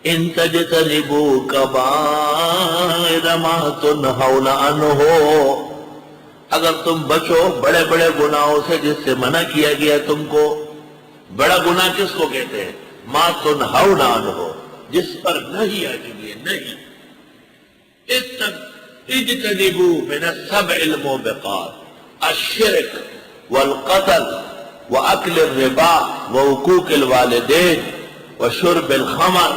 ان تجتنبوا کبائر ما تنہون عنہ، اگر تم بچو بڑے بڑے گناہوں سے جس سے منع کیا گیا تم کو. بڑا گناہ کس کو کہتے ہیں؟ ما تنہون عنہ، جس پر نہیں آ چکی ہے، نہیں. اجتنبوا من السبع الموبقات الشرك والقتل واكل الربا وحقوق الوالدین وشرب الخمر.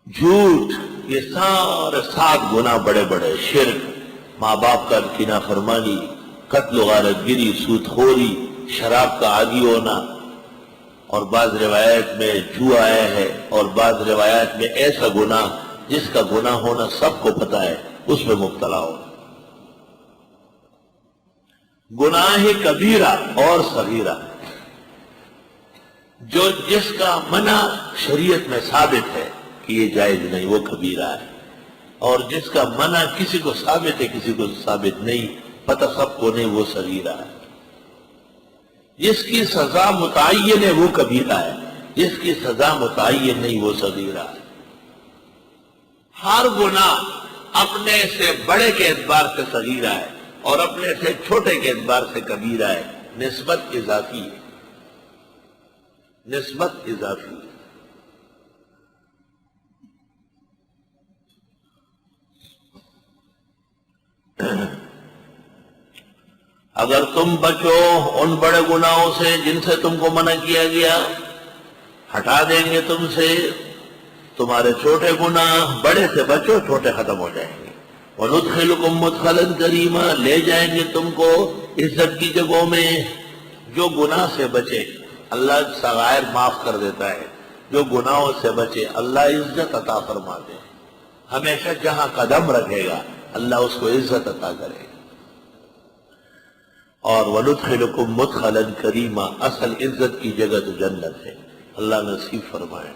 جھوٹ، یہ سارے 7 گناہ بڑے بڑے. شرک، ماں باپ کا کینہ فرمانی، قتل و غارت گری، سود خوری، شراب کا عادی ہونا، اور بعض روایات میں جوا آیا ہے، اور بعض روایات میں ایسا گناہ جس کا گناہ ہونا سب کو پتا ہے، اس میں مبتلا ہو. گناہ کبیرہ اور صغیرہ، جو جس کا منع شریعت میں ثابت ہے کہ یہ جائز نہیں، وہ کبیرہ ہے. اور جس کا منع کسی کو ثابت ہے کسی کو ثابت نہیں، پتہ سب کو نہیں، وہ صغیرہ ہے. جس کی سزا متعین ہے وہ کبیرہ ہے، جس کی سزا متعین نہیں وہ صغیرہ ہے. ہر گناہ اپنے سے بڑے کے اعتبار سے صغیرہ ہے اور اپنے سے چھوٹے کے اعتبار سے کبیرہ ہے. نسبت اضافی ہے، نسبت اضافی ہے. اگر تم بچو ان بڑے گناہوں سے جن سے تم کو منع کیا گیا، ہٹا دیں گے تم سے تمہارے چھوٹے گناہ. بڑے سے بچو، چھوٹے ختم ہو جائیں گے. وَنُدْخِلُكُمْ مُدْخَلًا كَرِيمًا، لے جائیں گے تم کو عزت کی جگہوں میں. جو گناہ سے بچے اللہ صغائر معاف کر دیتا ہے، جو گناہوں سے بچے اللہ عزت عطا فرماتے ہیں. ہمیشہ جہاں قدم رکھے گا اللہ اس کو عزت عطا کرے گا. اور وَنُدْخِلُكُمْ مُدْخَلًا كَرِيمًا، اصل عزت کی جگہ تو جنت ہے. اللہ نصیب فرمائے.